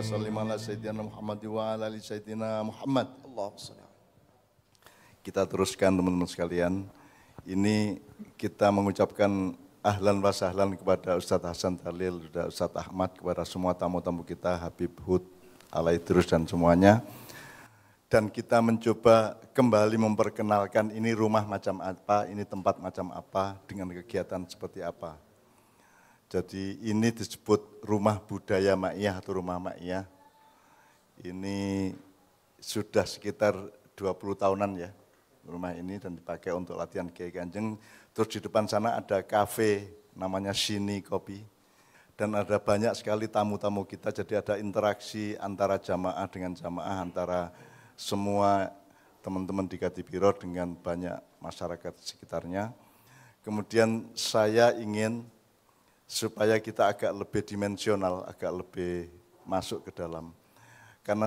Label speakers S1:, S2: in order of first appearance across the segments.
S1: sallim ala Sayyidina Muhammad wa ala ali Sayyidina Muhammad. Kita teruskan teman-teman sekalian. Ini kita mengucapkan ahlan wa sahlan kepada Ustadz Hasan Dhalil, Ustadz Ahmad, kepada semua tamu-tamu kita, Habib Hud, Alaidrus dan semuanya. Dan kita mencoba kembali memperkenalkan ini rumah macam apa, ini tempat macam apa, dengan kegiatan seperti apa. Jadi ini disebut Rumah Budaya Ma'iyah atau Rumah Ma'iyah. Ini sudah sekitar 20 tahunan ya, rumah ini, dan dipakai untuk latihan Kiai Kanjeng. Terus di depan sana ada kafe namanya Sini Kopi. Dan ada banyak sekali tamu-tamu kita, jadi ada interaksi antara jamaah dengan jamaah, antara semua teman-teman di Kadipiro dengan banyak masyarakat sekitarnya. Kemudian saya ingin supaya kita agak lebih dimensional, agak lebih masuk ke dalam. Karena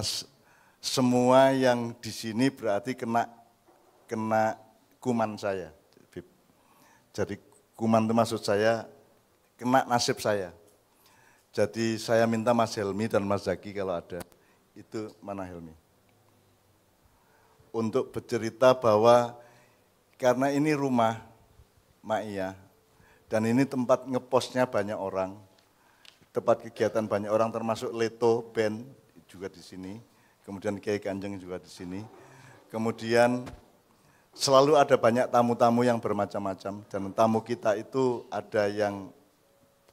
S1: semua yang di sini berarti kena kuman saya. Jadi kuman itu maksud saya kena nasib saya. Jadi saya minta Mas Helmi dan Mas Zaki kalau ada, itu mana Helmi? Untuk bercerita bahwa karena ini rumah Ma'iyah dan ini tempat ngeposnya banyak orang, tempat kegiatan banyak orang termasuk Leto Band juga di sini, kemudian Kiai Kanjeng juga di sini, kemudian selalu ada banyak tamu-tamu yang bermacam-macam dan tamu kita itu ada yang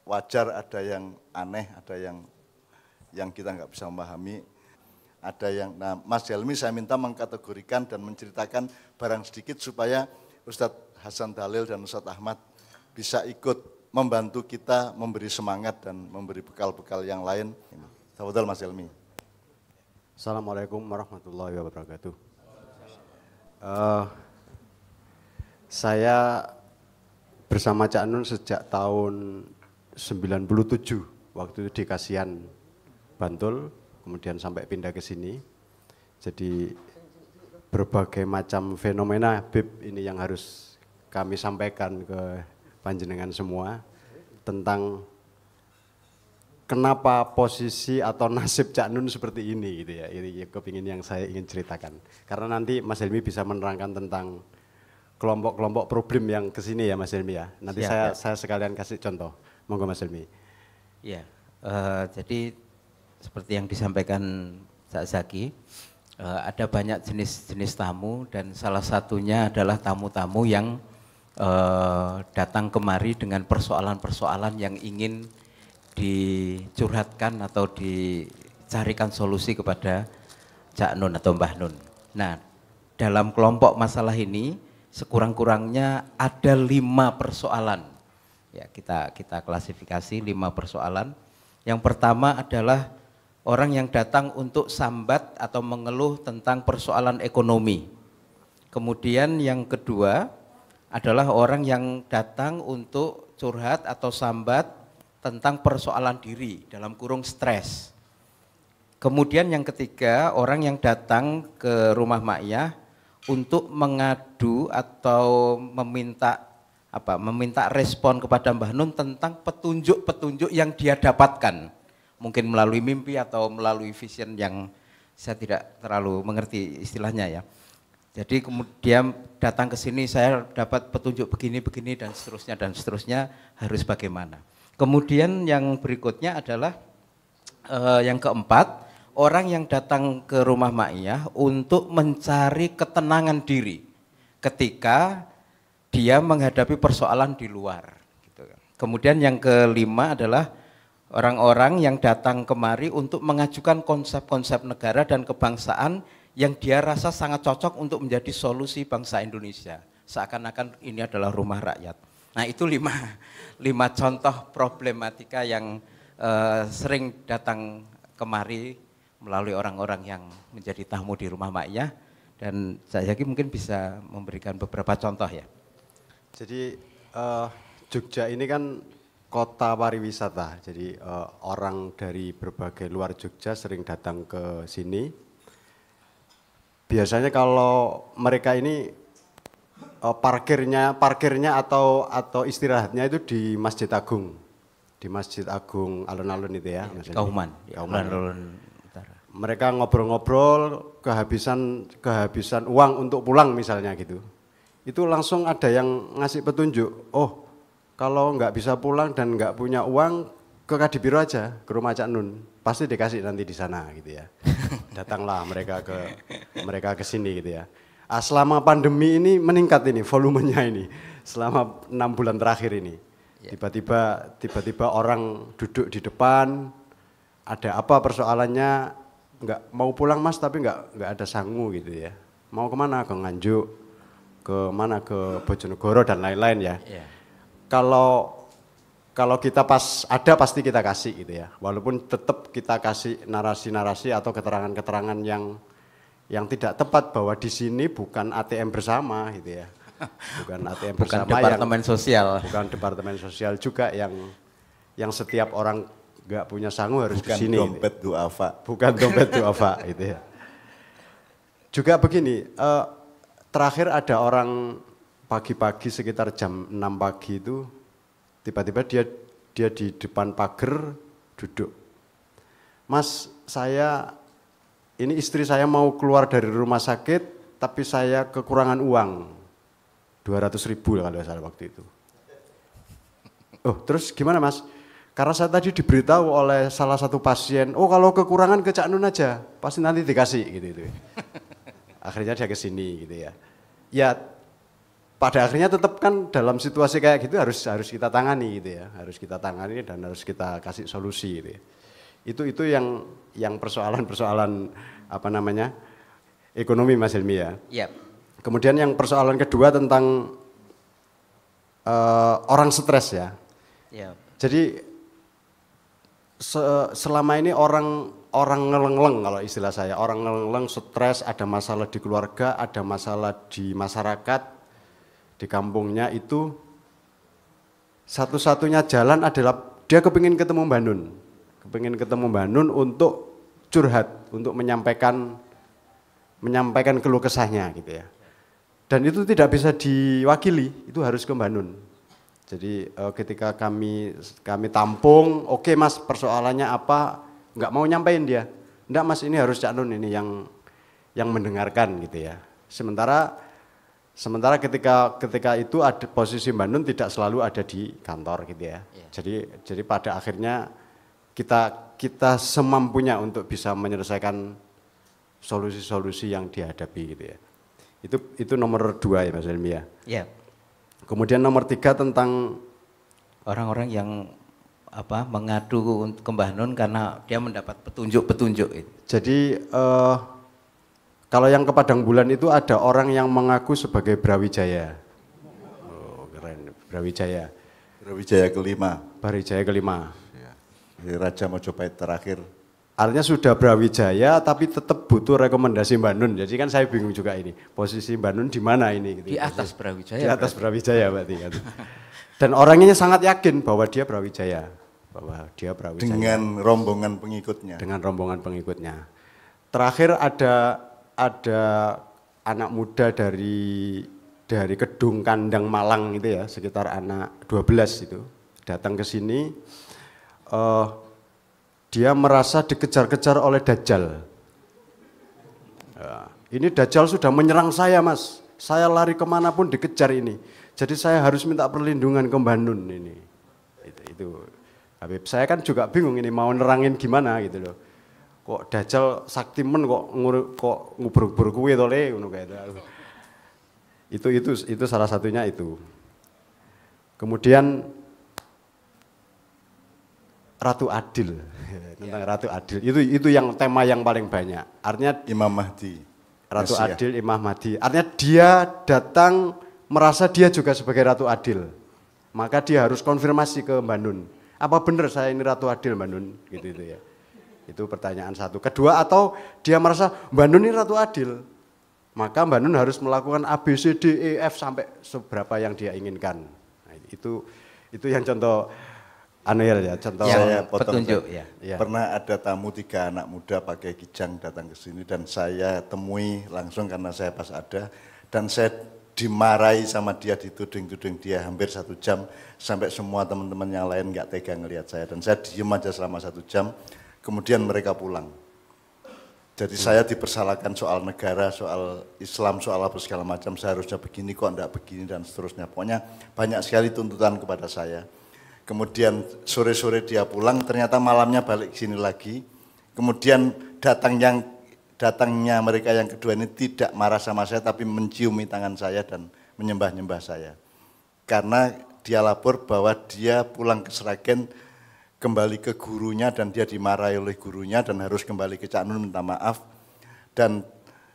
S1: wajar, ada yang aneh, ada yang kita nggak bisa memahami. Ada yang, nah Mas Helmi saya minta mengkategorikan dan menceritakan barang sedikit supaya Ustadz Hasan Dhalil dan Ustadz Ahmad bisa ikut membantu kita memberi semangat dan memberi bekal-bekal yang lain. Tafadhol Mas Helmi.
S2: Assalamualaikum warahmatullahi wabarakatuh. Saya bersama Cak Nun sejak tahun 97, waktu itu di Kasihan, Bantul. Kemudian sampai pindah ke sini. Jadi berbagai macam fenomena Habib ini yang harus kami sampaikan ke panjenengan semua tentang kenapa posisi atau nasib Cak Nun seperti ini gitu ya. Ini kepingin yang saya ingin ceritakan. Karena nanti Mas Helmi bisa menerangkan tentang kelompok-kelompok problem yang ke sini ya Mas Helmi ya. Nanti saya sekalian kasih contoh. Monggo Mas Helmi.
S3: Ya, jadi seperti yang disampaikan Cak Zaki, ada banyak jenis-jenis tamu dan salah satunya adalah tamu-tamu yang datang kemari dengan persoalan-persoalan yang ingin dicurhatkan atau dicarikan solusi kepada Cak Nun atau Mbah Nun. Nah, dalam kelompok masalah ini sekurang-kurangnya ada 5 persoalan. Ya, kita klasifikasi 5 persoalan. Yang pertama adalah orang yang datang untuk sambat atau mengeluh tentang persoalan ekonomi. Kemudian yang kedua adalah orang yang datang untuk curhat atau sambat tentang persoalan diri, dalam kurung stres. Kemudian yang ketiga, orang yang datang ke rumah Ma'iyah untuk mengadu atau meminta respon kepada Mbah Nun tentang petunjuk-petunjuk yang dia dapatkan. Mungkin melalui mimpi atau melalui vision yang saya tidak terlalu mengerti istilahnya ya. Jadi kemudian datang ke sini saya dapat petunjuk begini dan seterusnya harus bagaimana. Kemudian yang berikutnya adalah yang keempat, orang yang datang ke rumah Ma'iyah untuk mencari ketenangan diri ketika dia menghadapi persoalan di luar. Kemudian yang kelima adalah orang-orang yang datang kemari untuk mengajukan konsep-konsep negara dan kebangsaan yang dia rasa sangat cocok untuk menjadi solusi bangsa Indonesia. Seakan-akan ini adalah rumah rakyat. Nah itu 5 contoh problematika yang sering datang kemari melalui orang-orang yang menjadi tamu di rumah Ma'iyah. Dan saya yakin mungkin bisa memberikan beberapa contoh ya.
S2: Jadi Jogja ini kan kota pariwisata, jadi orang dari berbagai luar Jogja sering datang ke sini. Biasanya kalau mereka ini parkirnya atau istirahatnya itu di Masjid Agung, alun-alun itu ya.
S3: Kauman, alun-alun
S2: mereka ngobrol-ngobrol kehabisan uang untuk pulang misalnya gitu. Itu langsung ada yang ngasih petunjuk, oh kalau nggak bisa pulang dan nggak punya uang ke Kadipiro aja, ke rumah Cak Nun, pasti dikasih nanti di sana gitu ya. Datanglah mereka ke sini gitu ya. Selama pandemi ini meningkat ini volumenya ini, selama 6 bulan terakhir ini. Tiba-tiba orang duduk di depan, ada apa persoalannya, nggak mau pulang mas tapi nggak ada sangu gitu ya. Mau kemana? Ke Nganjuk, ke Bojonegoro dan lain-lain ya. Kalau kita pas ada pasti kita kasih gitu ya. Walaupun tetap kita kasih narasi-narasi atau keterangan-keterangan yang tidak tepat bahwa di sini bukan ATM bersama gitu ya. Bukan ATM
S3: bukan
S2: bersama
S3: departemen sosial.
S2: Bukan departemen sosial juga yang setiap orang nggak punya sangu harus
S1: bukan
S2: di sini.
S1: Dompet duafa.
S2: Bukan dompet duafa gitu ya. Juga begini, terakhir ada orang pagi-pagi sekitar jam 6 pagi itu tiba-tiba dia di depan pagar duduk. Mas, ini istri saya mau keluar dari rumah sakit tapi saya kekurangan uang. 200.000 kalau salah waktu itu. Oh, terus gimana mas? Karena saya tadi diberitahu oleh salah satu pasien, oh kalau kekurangan ke Cak Nun aja, pasti nanti dikasih gitu. Akhirnya dia ke sini gitu ya. Ya pada akhirnya tetap kan dalam situasi kayak gitu harus kita tangani gitu ya, harus kita tangani dan harus kita kasih solusi gitu ya. Itu yang persoalan apa namanya ekonomi Mas Helmi ya.
S3: Yep.
S2: Kemudian yang persoalan kedua tentang orang stres ya.
S3: Yep.
S2: Jadi selama ini orang ngeleng-leng kalau istilah saya, orang ngeleng-leng stres, ada masalah di keluarga, ada masalah di masyarakat. Di kampungnya itu satu-satunya jalan adalah dia kepingin ketemu Mbak Nun. Kepingin ketemu Mbak Nun untuk curhat, untuk menyampaikan keluh kesahnya gitu ya. Dan itu tidak bisa diwakili, itu harus ke Mbak Nun. Jadi ketika kami tampung, oke mas persoalannya apa, nggak mau nyampein dia. Enggak mas ini harus Cak Nun ini yang mendengarkan gitu ya. Sementara ketika itu ada posisi Mbak Nun tidak selalu ada di kantor gitu ya. Jadi pada akhirnya kita semampunya untuk bisa menyelesaikan solusi-solusi yang dihadapi gitu ya. Itu nomor 2 ya Mas Helmi ya.
S3: Yeah.
S2: Kemudian nomor 3 tentang
S3: orang-orang yang mengadu ke Mbah Nun karena dia mendapat petunjuk-petunjuk itu.
S2: Jadi kalau yang ke Padang Bulan itu ada orang yang mengaku sebagai Brawijaya. Oh, keren, Brawijaya.
S1: Brawijaya kelima.
S2: Brawijaya kelima.
S1: Ya. Raja Mojopahit terakhir.
S2: Artinya sudah Brawijaya tapi tetap butuh rekomendasi Mbak Nun. Jadi kan saya bingung juga ini. Posisi Mbak Nun di mana ini? Gitu.
S3: Di atas Brawijaya.
S2: Di atas Brawijaya berarti kan. Dan orangnya sangat yakin bahwa dia Brawijaya.
S1: Dengan rombongan pengikutnya.
S2: Dengan rombongan pengikutnya. Terakhir ada anak muda dari Kedung Kandang Malang itu ya, sekitar anak 12 itu datang ke sini, dia merasa dikejar-kejar oleh Dajjal. Ini Dajjal sudah menyerang saya mas, saya lari kemanapun dikejar ini, jadi saya harus minta perlindungan ke Mbak Nun ini. Itu Habib, saya kan juga bingung ini mau nerangin gimana gitu loh. Kok Dajjal saktimen kok ngubruk-ngubruk kuwi to le ngono kae. Itu salah satunya itu. Kemudian Ratu Adil. Tentang Ratu Adil. Itu yang tema yang paling banyak. Artinya
S1: Imam Mahdi.
S2: Ratu
S1: Mesiah.
S2: Adil, Imam Mahdi. Artinya dia datang merasa dia juga sebagai Ratu Adil. Maka dia harus konfirmasi ke Mbak Nun. Apa benar saya ini Ratu Adil Mbak Nun? Gitu ya. Itu pertanyaan satu. Kedua, atau dia merasa Mbak Nun ini Ratu Adil, maka Mbak Nun harus melakukan A, B, C, D, E, F sampai seberapa yang dia inginkan. Nah, itu yang contoh ya, contoh
S1: Saya
S3: petunjuk ya.
S1: Pernah ada tamu 3 anak muda pakai kijang datang ke sini dan saya temui langsung karena saya pas ada dan saya dimarahi sama dia, dituding-tuding dia hampir 1 jam sampai semua teman-teman yang lain nggak tega ngelihat saya dan saya diem aja selama 1 jam. Kemudian mereka pulang. Jadi saya dipersalahkan soal negara, soal Islam, soal apa segala macam, seharusnya begini kok enggak begini dan seterusnya. Pokoknya banyak sekali tuntutan kepada saya. Kemudian sore-sore dia pulang, ternyata malamnya balik ke sini lagi. Kemudian datangnya mereka yang kedua ini tidak marah sama saya, tapi menciumi tangan saya dan menyembah-nyembah saya. Karena dia lapor bahwa dia pulang ke Sragen, kembali ke gurunya dan dia dimarahi oleh gurunya dan harus kembali ke Cak Nun minta maaf. Dan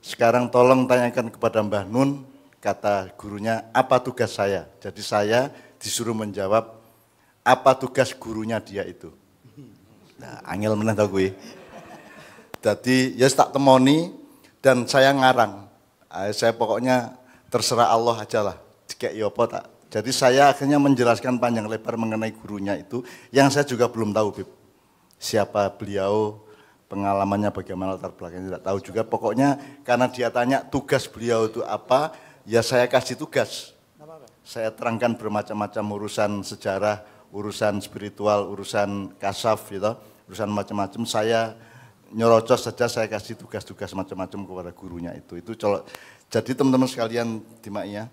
S1: sekarang tolong tanyakan kepada Mbah Nun, kata gurunya, apa tugas saya? Jadi saya disuruh menjawab apa tugas gurunya dia itu. Nah, angel meneh ta kuwi. Jadi ya tak temoni dan saya ngarang. Saya pokoknya terserah Allah aja lah, dikek apa tak. Jadi saya akhirnya menjelaskan panjang lebar mengenai gurunya itu, yang saya juga belum tahu, Bib. Siapa beliau, pengalamannya bagaimana, latar belakangnya tidak tahu juga. Pokoknya karena dia tanya tugas beliau itu apa, ya saya kasih tugas. Saya terangkan bermacam-macam urusan sejarah, urusan spiritual, urusan kasaf, gitu, urusan macam-macam. Saya nyerocos saja, saya kasih tugas-tugas macam-macam kepada gurunya itu. Jadi teman-teman sekalian Dimaiya,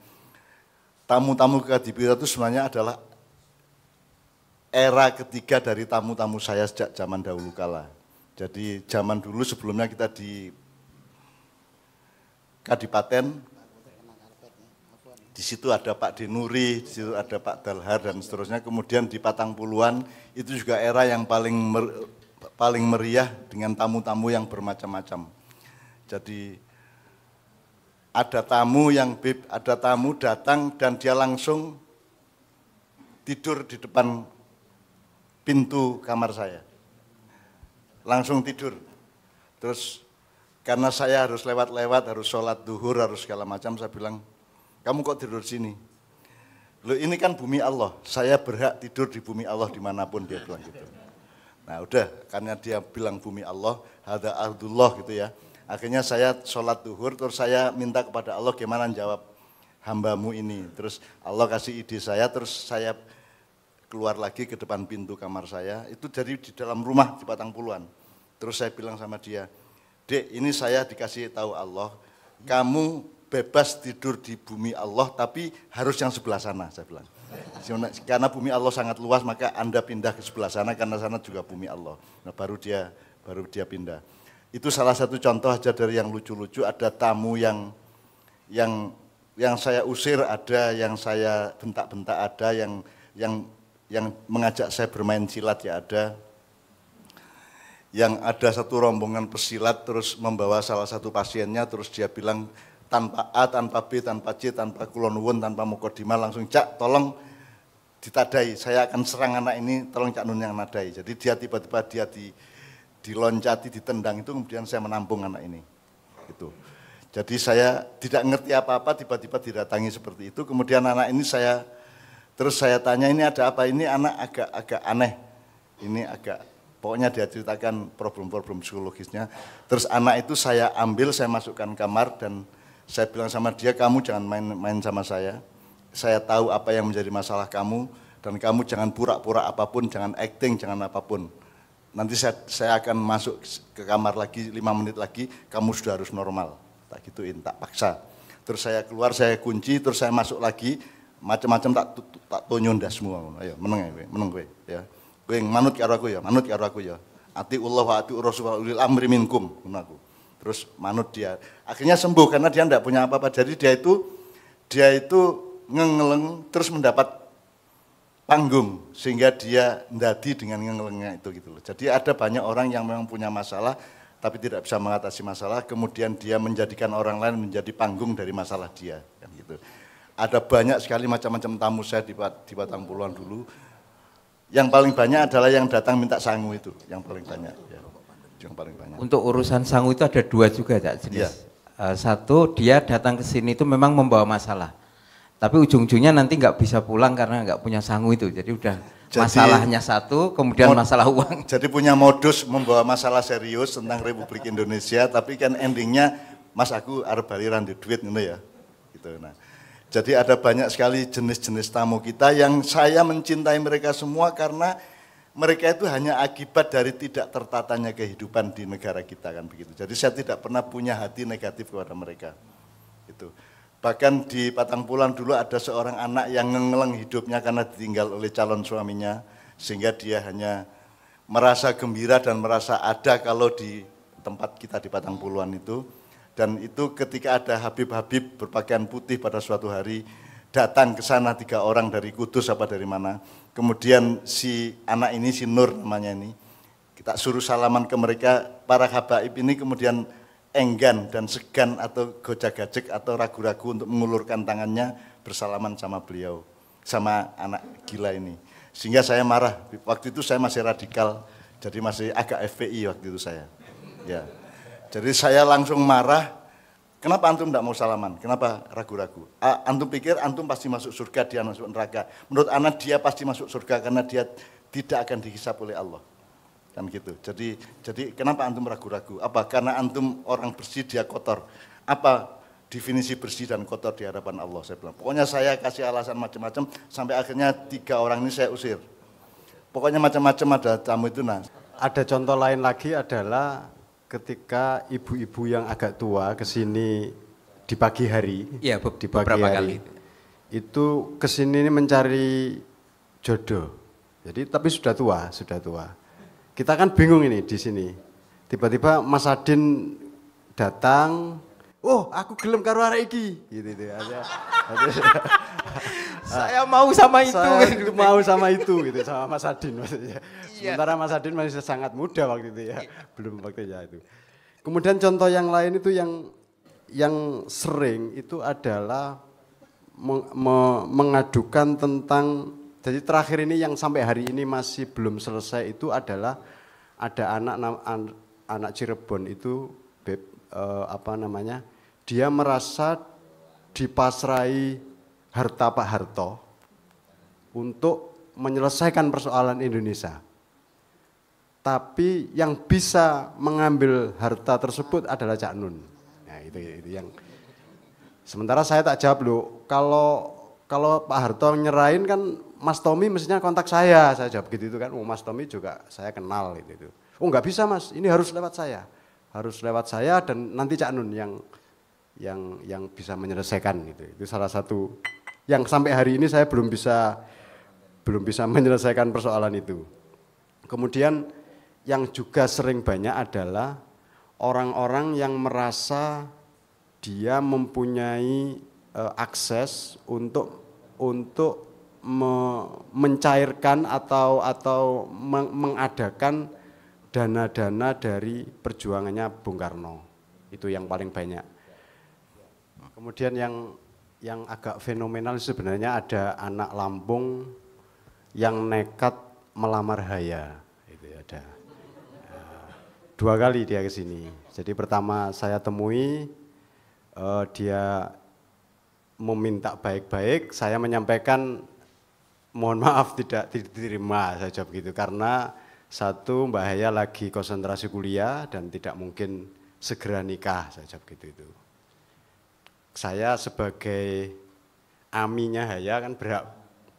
S1: tamu-tamu Kadipiro itu sebenarnya adalah era ketiga dari tamu-tamu saya sejak zaman dahulu kala. Jadi zaman dulu sebelumnya kita di Kadipaten, di situ ada Pak Denuri, di situ ada Pak Dalhar dan seterusnya. Kemudian di Patang Puluhan itu juga era yang paling meriah dengan tamu-tamu yang bermacam-macam. Jadi ada tamu datang dan dia langsung tidur di depan pintu kamar saya. Langsung tidur. Terus karena saya harus lewat-lewat, harus sholat duhur, harus segala macam, saya bilang, kamu kok tidur sini? Loh ini kan bumi Allah, saya berhak tidur di bumi Allah dimanapun, dia bilang gitu. Nah udah, karena dia bilang bumi Allah, hadza ardullah gitu ya. Akhirnya saya sholat duhur, terus saya minta kepada Allah gimana jawab hambamu ini. Terus Allah kasih ide saya, terus saya keluar lagi ke depan pintu kamar saya. Itu dari di dalam rumah di Patang Puluhan. Terus saya bilang sama dia, Dek ini saya dikasih tahu Allah, kamu bebas tidur di bumi Allah tapi harus yang sebelah sana, saya bilang. Karena bumi Allah sangat luas maka Anda pindah ke sebelah sana karena sana juga bumi Allah. Nah baru dia pindah. Itu salah satu contoh aja dari yang lucu-lucu. Ada tamu yang saya usir, ada yang saya bentak-bentak, ada yang mengajak saya bermain silat ya ada. Yang ada satu rombongan pesilat terus membawa salah satu pasiennya, terus dia bilang tanpa A, tanpa B, tanpa C, tanpa kulonwun, tanpa mukodimah, langsung Cak tolong ditadai, saya akan serang anak ini, tolong Cak Nun yang nadai. Jadi dia tiba-tiba diloncati, ditendang itu, kemudian saya menampung anak ini. Gitu. Jadi saya tidak ngerti apa-apa, tiba-tiba didatangi seperti itu. Kemudian anak ini terus saya tanya ini ada apa? Ini anak agak aneh. Ini pokoknya dia ceritakan problem-problem psikologisnya. Terus anak itu saya ambil, saya masukkan kamar dan saya bilang sama dia, kamu jangan main sama saya. Saya tahu apa yang menjadi masalah kamu dan kamu jangan pura-pura apapun, jangan acting, jangan apapun. Nanti saya akan masuk ke kamar lagi 5 menit lagi, kamu sudah harus normal. Tak gituin, tak paksa. Terus saya keluar, saya kunci, terus saya masuk lagi, macam-macam tak tonyon dah semua. Ayo, meneng gue, ya. Gue manut karo aku ya. Atiullah wa atiur rasul ulil amri minkum, aku. Terus manut dia. Akhirnya sembuh karena dia tidak punya apa-apa. Jadi dia itu ngengeleng terus mendapat panggung sehingga dia ndadi dengan ngengelengnya itu gitu loh. Jadi ada banyak orang yang memang punya masalah tapi tidak bisa mengatasi masalah, kemudian dia menjadikan orang lain menjadi panggung dari masalah dia kan gitu. Ada banyak sekali macam-macam tamu saya di Patang Puluhan dulu. Yang paling banyak adalah yang datang minta sangu itu, yang paling banyak ya. Yang paling banyak.
S3: Untuk urusan sangu itu ada 2 juga Cak jenis. Ya. Satu, dia datang ke sini itu memang membawa masalah. Tapi ujung-ujungnya nanti nggak bisa pulang karena nggak punya sangu itu. Jadi masalahnya satu, kemudian masalah uang.
S1: Jadi punya modus membawa masalah serius tentang Republik Indonesia, tapi kan endingnya, Mas aku arep baliran di duit gitu ya. Gitu. Nah, jadi ada banyak sekali jenis-jenis tamu kita yang saya mencintai mereka semua karena mereka itu hanya akibat dari tidak tertatanya kehidupan di negara kita kan begitu. Jadi saya tidak pernah punya hati negatif kepada mereka. Itu. Bahkan di Patangpulan dulu ada seorang anak yang ngeleng hidupnya karena ditinggal oleh calon suaminya, sehingga dia hanya merasa gembira dan merasa ada kalau di tempat kita di Patangpuluan itu. Dan itu ketika ada Habib-Habib berpakaian putih pada suatu hari, datang ke sana 3 orang dari Kudus apa dari mana. Kemudian si anak ini, si Nur namanya ini, kita suruh salaman ke mereka, para habaib ini kemudian enggan dan segan atau gojek-gajek atau ragu-ragu untuk mengulurkan tangannya bersalaman sama beliau, sama anak gila ini. Sehingga saya marah, waktu itu saya masih radikal, jadi masih agak FPI waktu itu saya. Ya. Jadi saya langsung marah, kenapa antum tidak mau salaman, kenapa ragu-ragu? Antum pikir antum pasti masuk surga, dia masuk neraka. Menurut anak dia pasti masuk surga karena dia tidak akan dihisap oleh Allah. Kan gitu. Jadi kenapa antum ragu-ragu? Apa karena antum orang bersih dia kotor? Apa definisi bersih dan kotor di hadapan Allah? Saya bilang. Pokoknya saya kasih alasan macam-macam sampai akhirnya 3 orang ini saya usir. Pokoknya macam-macam ada tamu itu. Nah,
S2: ada contoh lain lagi adalah ketika ibu-ibu yang agak tua kesini di pagi hari,
S3: ya,
S2: di pagi hari, itu kesini mencari jodoh. Jadi tapi sudah tua. Kita kan bingung ini di sini. Tiba-tiba Mas Adin datang, oh aku gelem karo arek iki, gitu aja.
S3: Saya mau sama itu.
S2: Saya mau sama itu, gitu, sama Mas Adin maksudnya. Sementara Mas Adin masih sangat muda waktu itu ya, belum waktunya itu. Kemudian contoh yang lain itu yang sering itu adalah mengadukan tentang, jadi terakhir ini yang sampai hari ini masih belum selesai itu adalah ada anak Cirebon itu, dia merasa dipasrai harta Pak Harto untuk menyelesaikan persoalan Indonesia. Tapi yang bisa mengambil harta tersebut adalah Cak Nun. Nah, itu yang. Sementara saya tak jawab loh, kalau Pak Harto nyerahin kan Mas Tommy mestinya kontak saya jawab gitu itu kan. Oh, Mas Tommy juga saya kenal gitu. Oh, enggak bisa Mas, ini harus lewat saya. Harus lewat saya dan nanti Cak Nun yang bisa menyelesaikan gitu. Itu salah satu yang sampai hari ini saya belum bisa menyelesaikan persoalan itu. Kemudian yang juga sering banyak adalah orang-orang yang merasa dia mempunyai akses untuk mencairkan atau mengadakan dana-dana dari perjuangannya Bung Karno. Itu yang paling banyak. Kemudian yang agak fenomenal sebenarnya ada anak Lampung yang nekat melamar Haya. Itu ada. 2 kali dia ke sini. Jadi pertama saya temui, dia meminta baik-baik, saya menyampaikan mohon maaf tidak diterima, saya jawab gitu. Karena satu, Mbak Haya lagi konsentrasi kuliah dan tidak mungkin segera nikah, saya jawab gitu itu. Saya sebagai aminya Haya kan berhak,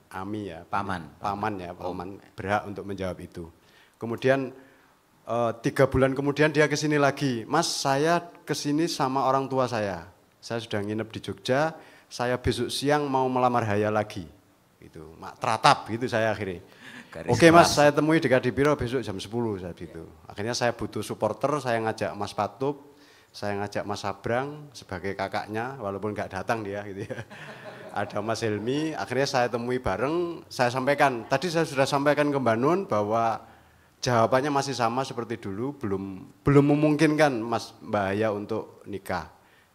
S2: ami ya, paman berhak untuk menjawab itu. Kemudian 3 bulan kemudian dia kesini lagi, Mas saya kesini sama orang tua saya sudah nginep di Jogja, saya besok siang mau melamar Haya lagi, gitu, teratap gitu saya akhirnya. Oke Mas, saya temui di Kadipiro besok jam 10 saat itu. Akhirnya saya butuh supporter, saya ngajak Mas Patup, saya ngajak Mas Sabrang sebagai kakaknya, walaupun nggak datang dia gitu ya. Ada Mas Helmi, akhirnya saya temui bareng, saya sampaikan, tadi saya sudah sampaikan ke Mbak Nun bahwa jawabannya masih sama seperti dulu, belum memungkinkan Mbak Haya untuk nikah.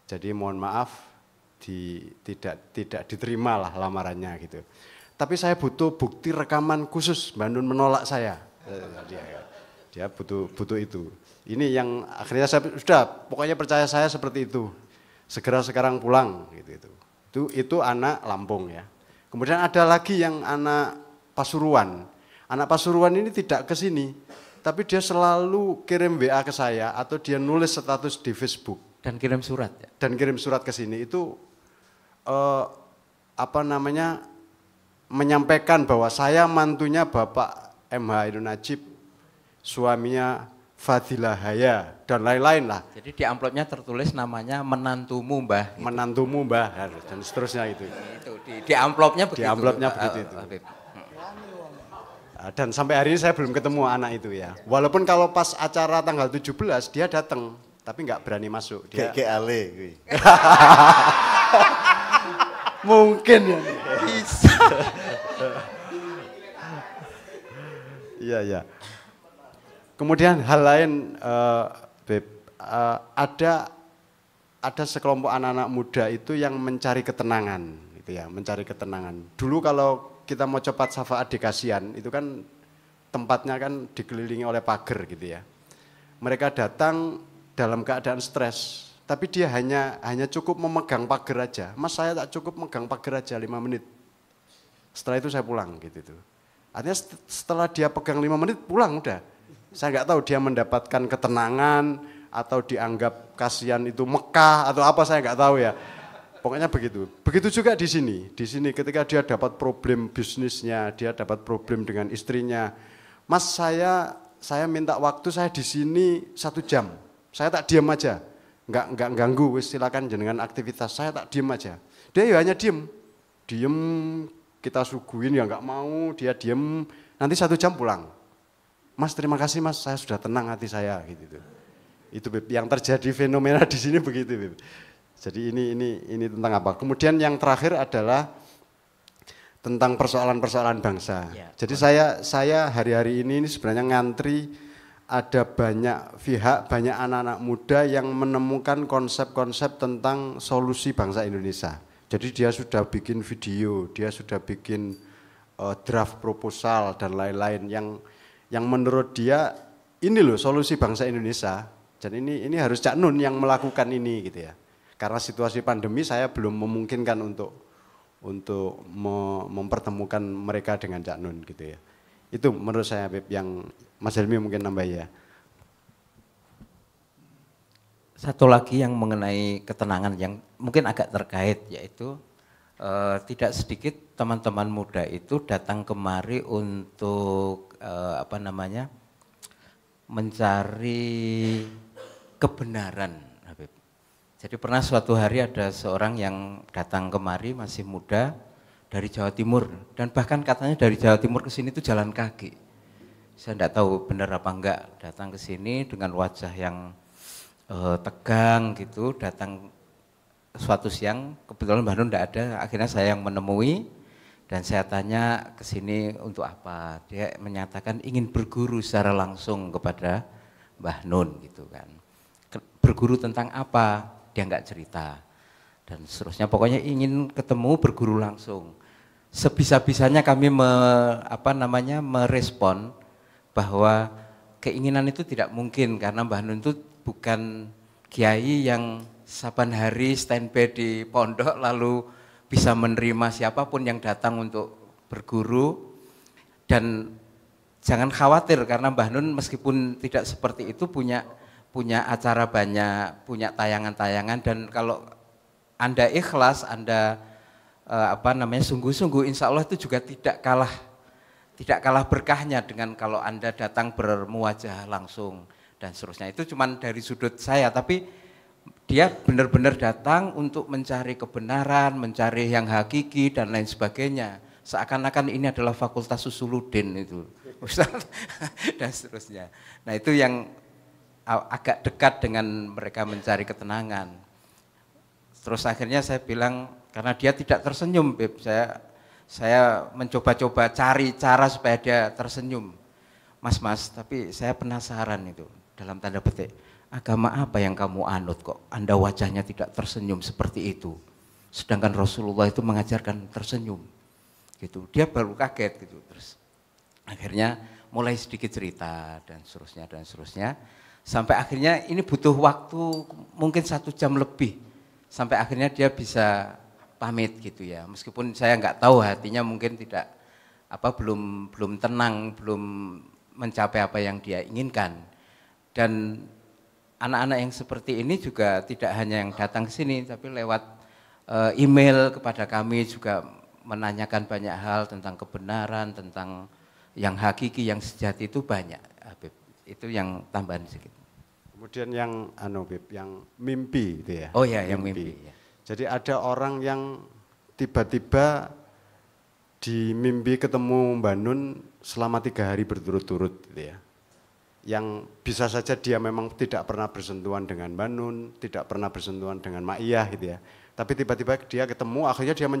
S2: Jadi mohon maaf, tidak diterima lah lamarannya gitu. Tapi saya butuh bukti rekaman khusus, Mbak Nun menolak saya. Dia butuh itu. Ini yang akhirnya saya sudah, pokoknya percaya saya seperti itu. Segera sekarang pulang gitu. Itu anak Lampung ya. Kemudian ada lagi yang anak Pasuruan. Anak Pasuruan ini tidak ke sini, tapi dia selalu kirim WA ke saya atau dia nulis status di Facebook
S3: dan kirim surat.
S2: Dan kirim surat ke sini itu menyampaikan bahwa saya mantunya Bapak MH Ainun Najib, suaminya Fadilah Haya, dan lain-lain lah.
S3: Jadi di amplopnya tertulis namanya menantumu Mbah. Gitu.
S2: Menantumu Mbah, dan seterusnya itu.
S3: Itu di amplopnya begitu.
S2: Di amplopnya begitu itu. Dan sampai hari ini saya belum ketemu anak itu ya. Walaupun kalau pas acara tanggal 17 dia datang, tapi nggak berani masuk. Dia
S1: Kayak ale.
S2: mungkin ya.
S3: Bisa.
S2: Iya, iya. Kemudian hal lain, Beb, ada sekelompok anak-anak muda itu yang mencari ketenangan, gitu ya, mencari ketenangan. Dulu kalau kita mau cepat syafaat di Kasihan, itu kan tempatnya kan dikelilingi oleh pagar, gitu ya. Mereka datang dalam keadaan stres, tapi dia hanya cukup memegang pagar aja. Mas, saya tak cukup megang pagar aja 5 menit. Setelah itu saya pulang, gitu. Artinya setelah dia pegang 5 menit pulang udah. Saya nggak tahu dia mendapatkan ketenangan atau dianggap Kasihan itu Mekah atau apa, saya nggak tahu ya. Pokoknya begitu. Begitu juga di sini. Di sini ketika dia dapat problem bisnisnya, dia dapat problem dengan istrinya. Mas, saya minta waktu saya di sini 1 jam. Saya tak diam aja. Nggak ganggu, silakan jenengan aktivitas. Saya tak diam aja. Dia ya hanya diem. Diem, kita suguhin ya nggak mau, dia diem. Nanti 1 jam pulang. Mas, terima kasih Mas, saya sudah tenang hati saya gitu. Itu Beb, yang terjadi fenomena di sini begitu Beb. Jadi ini tentang apa? Kemudian yang terakhir adalah tentang persoalan-persoalan bangsa. Ya, jadi saya hari-hari ini sebenarnya ngantri, ada banyak pihak, banyak anak-anak muda yang menemukan konsep-konsep tentang solusi bangsa Indonesia. Jadi dia sudah bikin video, dia sudah bikin draft proposal dan lain-lain yang menurut dia ini loh solusi bangsa Indonesia. Dan ini harus Cak Nun yang melakukan ini gitu ya. Karena situasi pandemi saya belum memungkinkan untuk mempertemukan mereka dengan Cak Nun gitu ya. Itu menurut saya Beb, yang Mas Helmi mungkin nambah ya.
S3: Satu lagi yang mengenai ketenangan yang mungkin agak terkait, yaitu tidak sedikit teman-teman muda itu datang kemari untuk mencari kebenaran, Habib. Jadi pernah suatu hari ada seorang yang datang kemari masih muda dari Jawa Timur, dan bahkan katanya dari Jawa Timur ke sini itu jalan kaki. Saya tidak tahu benar apa enggak, datang ke sini dengan wajah yang tegang gitu, datang suatu siang, kebetulan Mbah Nun tidak ada, akhirnya saya yang menemui dan saya tanya ke sini untuk apa. Dia menyatakan ingin berguru secara langsung kepada Mbah Nun gitu kan. Berguru tentang apa? Dia enggak cerita. Dan seterusnya pokoknya ingin ketemu berguru langsung. Sebisa-bisanya kami merespon bahwa keinginan itu tidak mungkin karena Mbah Nun itu bukan kiai yang saban hari standby di pondok lalu bisa menerima siapapun yang datang untuk berguru. Dan jangan khawatir karena Mbah Nun meskipun tidak seperti itu punya acara banyak, punya tayangan-tayangan, dan kalau Anda ikhlas, Anda sungguh-sungguh, insya Allah itu juga tidak kalah berkahnya dengan kalau Anda datang bermuwajah langsung dan seterusnya. Itu cuman dari sudut saya, tapi dia benar-benar datang untuk mencari kebenaran, mencari yang hakiki dan lain sebagainya. Seakan-akan ini adalah fakultas Usuluddin itu, Ustaz, dan seterusnya. Nah itu yang agak dekat dengan mereka mencari ketenangan. Terus akhirnya saya bilang, karena dia tidak tersenyum, Beb, saya mencoba-coba cari cara supaya dia tersenyum. Mas, tapi saya penasaran itu, dalam tanda petik, agama apa yang kamu anut kok Anda wajahnya tidak tersenyum seperti itu, sedangkan Rasulullah itu mengajarkan tersenyum gitu. Dia baru kaget gitu. Terus akhirnya mulai sedikit cerita dan seterusnya sampai akhirnya ini butuh waktu mungkin 1 jam lebih sampai akhirnya dia bisa pamit gitu ya. Meskipun saya nggak tahu hatinya mungkin tidak belum tenang, belum mencapai apa yang dia inginkan. Dan anak-anak yang seperti ini juga tidak hanya yang datang ke sini, tapi lewat email kepada kami juga menanyakan banyak hal tentang kebenaran, tentang Yang hakiki, yang sejati itu banyak, Habib. Itu yang tambahan sedikit.
S2: Kemudian yang Bib, yang mimpi itu ya.
S3: Oh ya, yang mimpi. Ya.
S2: Jadi ada orang yang tiba-tiba di mimpi ketemu Mbak Nun selama 3 hari berturut-turut gitu ya. Yang bisa saja dia memang tidak pernah bersentuhan dengan Mbak Nun, tidak pernah bersentuhan dengan Mak Iyah gitu ya. Tapi tiba-tiba dia ketemu, akhirnya dia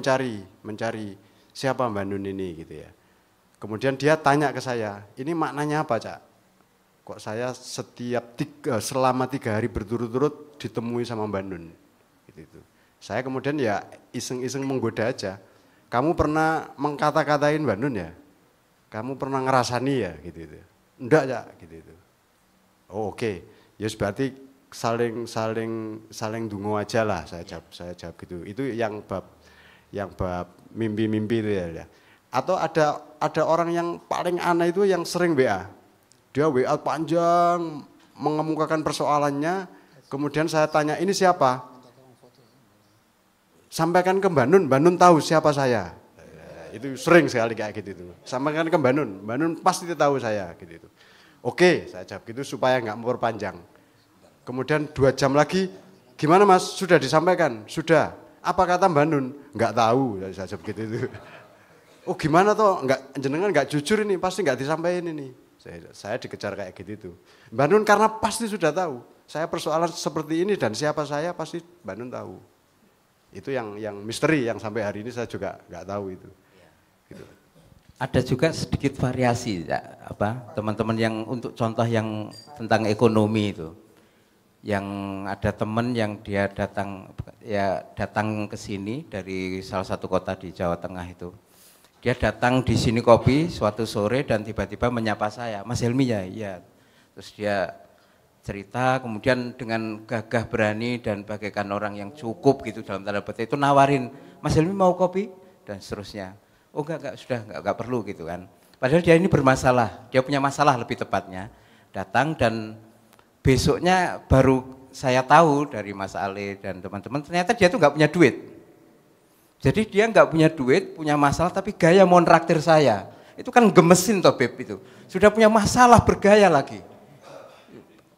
S2: mencari siapa Mbak Nun ini gitu ya. Kemudian dia tanya ke saya, ini maknanya apa Cak? Kok saya selama 3 hari berturut-turut ditemui sama Mbak Nun? Gitu. Saya kemudian ya iseng-iseng menggoda aja. Kamu pernah mengkata-katain Mbak Nun ya? Kamu pernah ngerasani ya? Gitu. Enggak Cak, gitu. Oh oke. Ya berarti saling dungo aja lah, saya jawab gitu. Itu yang bab mimpi-mimpi itu ya. Atau ada orang yang paling aneh itu yang sering WA. Dia WA panjang mengemukakan persoalannya, kemudian saya tanya ini siapa? Sampaikan ke Mbak Nun tahu siapa saya. Itu sering sekali kayak gitu. Sampaikan ke Mbak Nun pasti tahu saya gitu. Oke, saya jawab gitu supaya nggak memperpanjang. Kemudian 2 jam lagi, gimana Mas? Sudah disampaikan? Sudah. Apa kata Mbak Nun? Nggak tahu, saya jawab gitu. Oh gimana toh? Jenengan nggak jujur ini, pasti nggak disampaikan ini. Saya dikejar kayak gitu. Mbak Nun karena pasti sudah tahu. Saya persoalan seperti ini dan siapa saya pasti Mbak Nun tahu. Itu yang misteri yang sampai hari ini saya juga nggak tahu itu. Gitu.
S3: Ada juga sedikit variasi, teman-teman yang untuk contoh yang tentang ekonomi itu. Yang ada teman yang dia datang ke sini dari salah satu kota di Jawa Tengah itu. Dia datang di sini kopi suatu sore dan tiba-tiba menyapa saya, Mas Helmi ya, iya. Terus dia cerita, kemudian dengan gagah berani dan bagaikan orang yang cukup gitu dalam tanda petik itu nawarin, Mas Helmi mau kopi? Dan seterusnya. Oh enggak, sudah enggak perlu gitu kan. Padahal dia ini bermasalah, dia punya masalah lebih tepatnya. Datang dan besoknya baru saya tahu dari Mas Ale dan teman-teman, ternyata dia tuh enggak punya duit. Jadi dia nggak punya duit, punya masalah, tapi gaya mau nraktir saya. Itu kan gemesin toh Beb itu. Sudah punya masalah bergaya lagi.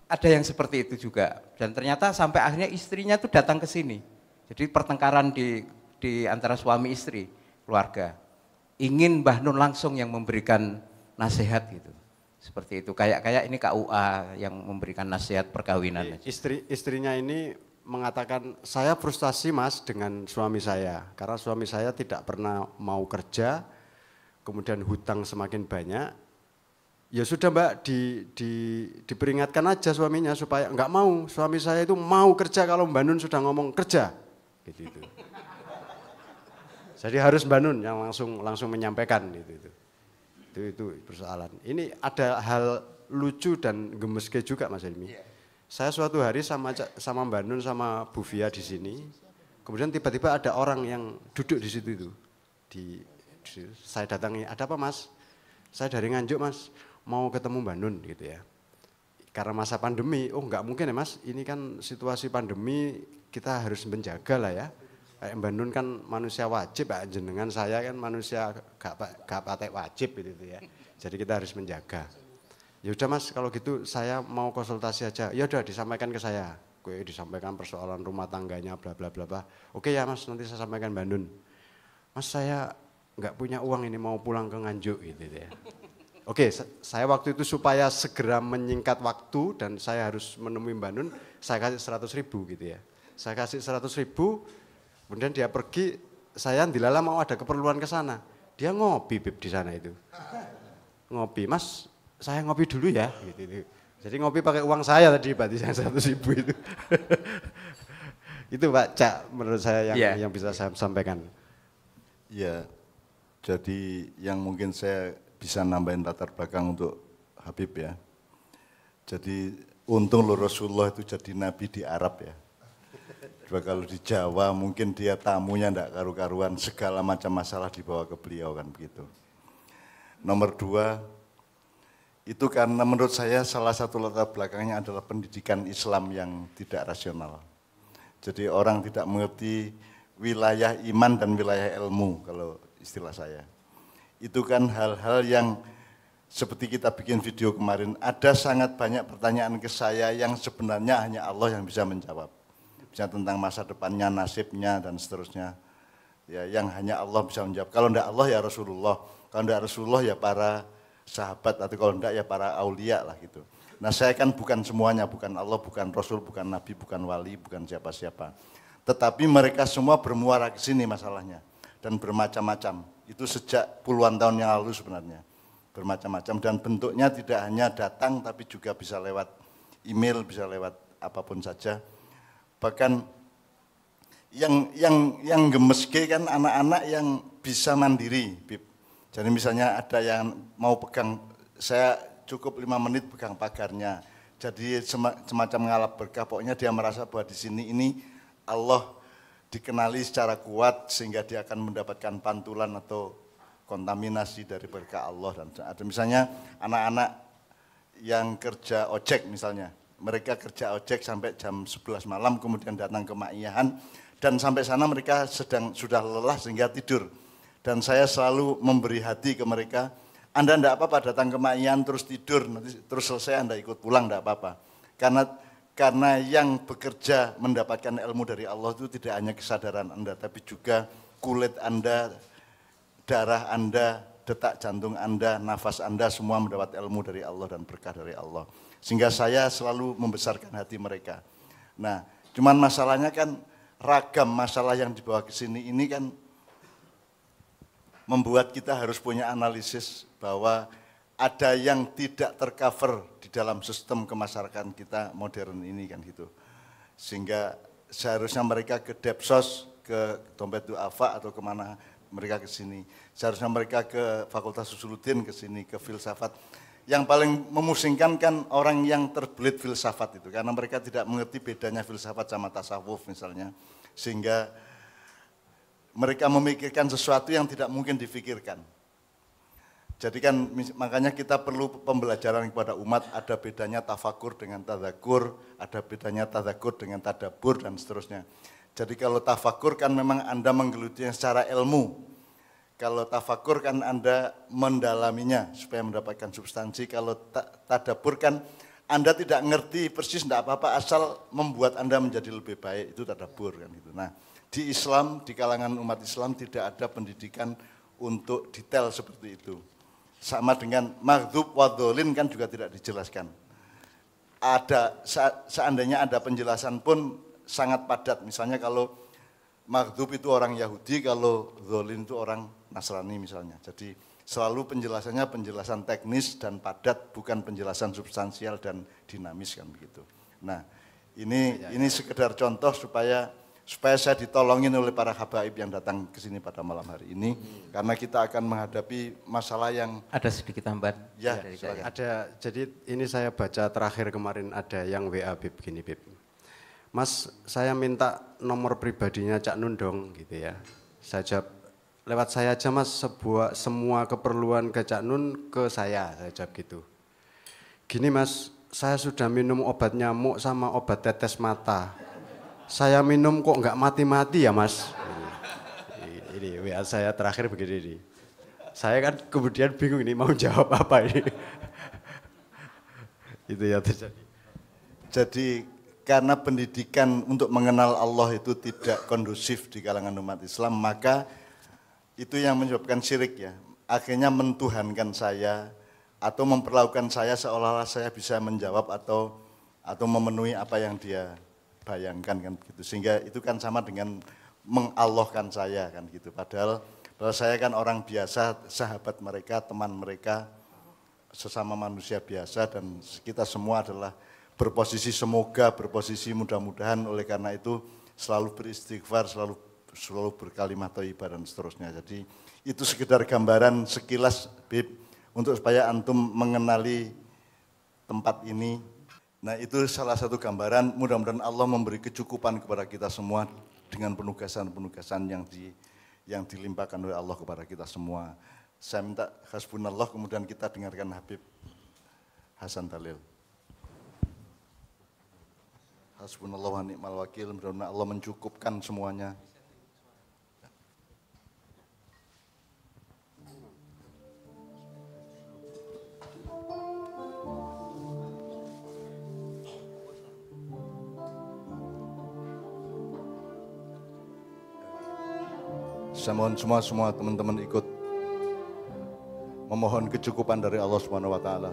S3: Ada yang seperti itu juga. Dan ternyata sampai akhirnya istrinya tuh datang ke sini. Jadi pertengkaran di antara suami istri, keluarga. Ingin Mbah Nun langsung yang memberikan nasihat gitu. Seperti itu. Kayak ini KUA yang memberikan nasihat perkawinan.
S2: Istrinya ini mengatakan, saya frustasi Mas dengan suami saya, karena suami saya tidak pernah mau kerja, kemudian hutang semakin banyak. Ya sudah Mbak, diperingatkan aja suaminya supaya enggak mau, suami saya itu mau kerja kalau Mbak Nun sudah ngomong kerja. Gitu. Jadi harus Mbak Nun yang langsung menyampaikan gitu. Itu persoalan. Ini ada hal lucu dan gemeske juga Mas Helmi. Saya suatu hari sama Mbak Nun sama Bu Fia di sini, kemudian tiba-tiba ada orang yang duduk di situ itu. Saya datangi, ada apa Mas? Saya dari Nganjuk Mas, mau ketemu Mbak Nun gitu ya. Karena masa pandemi, oh enggak mungkin ya Mas, ini kan situasi pandemi kita harus menjaga lah ya. Mbak Nun kan manusia wajib, jenengan saya kan manusia gak patek wajib gitu ya. Jadi kita harus menjaga. Ya udah Mas, kalau gitu saya mau konsultasi aja. Ya udah disampaikan ke saya. Gue disampaikan persoalan rumah tangganya bla bla bla bla. Oke ya Mas, nanti saya sampaikan Mbak Nun. Mas saya nggak punya uang ini mau pulang ke Nganjuk gitu ya. Oke, saya waktu itu supaya segera menyingkat waktu dan saya harus menemui Mbak Nun, saya kasih 100.000 gitu ya. Saya kasih 100.000, kemudian dia pergi, saya dilala mau ada keperluan ke sana. Dia ngopi Bib di sana itu. Ngopi, Mas saya ngopi dulu ya. Gitu. Jadi ngopi pakai uang saya tadi, berarti yang 100.000 itu. Itu Pak Cak menurut saya yang bisa saya sampaikan.
S1: Ya, jadi yang mungkin saya bisa nambahin latar belakang untuk Habib ya. Jadi untung Rasulullah itu jadi nabi di Arab ya. Coba kalau di Jawa mungkin dia tamunya enggak karu-karuan, segala macam masalah dibawa ke beliau kan begitu. Nomor 2, itu karena menurut saya salah satu latar belakangnya adalah pendidikan Islam yang tidak rasional. Jadi orang tidak mengerti wilayah iman dan wilayah ilmu kalau istilah saya. Itu kan hal-hal yang seperti kita bikin video kemarin, ada sangat banyak pertanyaan ke saya yang sebenarnya hanya Allah yang bisa menjawab. Bisa tentang masa depannya, nasibnya, dan seterusnya. Ya, yang hanya Allah bisa menjawab. Kalau tidak Allah ya Rasulullah, kalau tidak Rasulullah ya para sahabat, atau kalau tidak ya para aulia lah gitu. Nah saya kan bukan semuanya, bukan Allah, bukan Rasul, bukan Nabi, bukan Wali, bukan siapa-siapa. Tetapi mereka semua bermuara ke sini masalahnya. Dan bermacam-macam. Itu sejak puluhan tahun yang lalu sebenarnya. Bermacam-macam dan bentuknya tidak hanya datang tapi juga bisa lewat email, bisa lewat apapun saja. Bahkan yang gemeske kan anak-anak yang bisa mandiri, Bib. Jadi misalnya ada yang mau pegang, saya cukup 5 menit pegang pagarnya. Jadi semacam ngalap berkah, pokoknya dia merasa bahwa di sini ini Allah dikenali secara kuat sehingga dia akan mendapatkan pantulan atau kontaminasi dari berkah Allah. Dan ada misalnya anak-anak yang kerja ojek misalnya, mereka kerja ojek sampai jam 11 malam kemudian datang ke Ma'iyahan dan sampai sana mereka sudah lelah sehingga tidur. Dan saya selalu memberi hati ke mereka, Anda tidak apa-apa datang ke Ma'iyahan terus tidur, nanti terus selesai Anda ikut pulang tidak apa-apa. Karena yang bekerja mendapatkan ilmu dari Allah itu tidak hanya kesadaran Anda, tapi juga kulit Anda, darah Anda, detak jantung Anda, nafas Anda semua mendapat ilmu dari Allah dan berkah dari Allah. Sehingga saya selalu membesarkan hati mereka. Nah, cuman masalahnya kan ragam masalah yang dibawa ke sini ini kan membuat kita harus punya analisis bahwa ada yang tidak tercover di dalam sistem kemasyarakatan kita modern ini kan gitu. Sehingga seharusnya mereka ke Depsos, ke Dompet Duafa atau kemana mereka ke sini. Seharusnya mereka ke Fakultas Usuluddin ke sini, ke filsafat. Yang paling memusingkan kan orang yang terbelit filsafat itu, karena mereka tidak mengerti bedanya filsafat sama tasawuf misalnya. Sehingga mereka memikirkan sesuatu yang tidak mungkin difikirkan. Jadi kan makanya kita perlu pembelajaran kepada umat, ada bedanya tafakur dengan tadzakur, ada bedanya tadzakur dengan tadabur dan seterusnya. Jadi kalau tafakur kan memang Anda menggelutinya secara ilmu. Kalau tafakur kan Anda mendalaminya supaya mendapatkan substansi. Kalau tadabur kan Anda tidak ngerti persis, tidak apa-apa, asal membuat Anda menjadi lebih baik, itu tadabur kan gitu. Nah, di Islam, di kalangan umat Islam tidak ada pendidikan untuk detail seperti itu. Sama dengan maghdub wa dholin kan juga tidak dijelaskan. Ada seandainya ada penjelasan pun sangat padat. Misalnya kalau maghdub itu orang Yahudi, kalau dholin itu orang Nasrani misalnya. Jadi selalu penjelasannya penjelasan teknis dan padat, bukan penjelasan substansial dan dinamis kan begitu. Nah, ini sekedar contoh supaya saya ditolongin oleh para habaib yang datang ke sini pada malam hari ini, karena kita akan menghadapi masalah yang
S3: ada sedikit tambahan.
S1: Ya,
S2: ada. Jadi ini saya baca terakhir kemarin ada yang WA Bib gini Bib. Mas, saya minta nomor pribadinya Cak Nun dong gitu ya. Saya jawab, lewat saya aja Mas, semua keperluan ke Cak Nun ke saya jawab gitu. Gini Mas, saya sudah minum obat nyamuk sama obat tetes mata. Saya minum kok nggak mati-mati ya Mas. Ini WA saya terakhir begini nih. Saya kan kemudian bingung ini mau jawab apa ini. Itu yang terjadi.
S1: Jadi karena pendidikan untuk mengenal Allah itu tidak kondusif di kalangan umat Islam, maka itu yang menyebabkan syirik ya. Akhirnya mentuhankan saya atau memperlakukan saya seolah-olah saya bisa menjawab atau memenuhi apa yang dia bayangkan kan gitu. Sehingga itu kan sama dengan mengallahkan saya kan gitu. Padahal saya kan orang biasa, sahabat mereka, teman mereka, sesama manusia biasa, dan kita semua adalah berposisi semoga, berposisi mudah-mudahan, oleh karena itu selalu beristighfar, selalu berkalimat thayyibah dan seterusnya. Jadi itu sekedar gambaran sekilas Bib untuk supaya antum mengenali tempat ini. Nah itu salah satu gambaran, mudah-mudahan Allah memberi kecukupan kepada kita semua dengan penugasan-penugasan yang dilimpahkan oleh Allah kepada kita semua. Saya minta hasbunallah, kemudian kita dengarkan Habib Hasan Dhalil. Hasbunallah wa ni'mal wakil, mudah-mudahan Allah mencukupkan semuanya. Saya mohon semua teman-teman ikut memohon kecukupan dari Allah Subhanahu wa taala.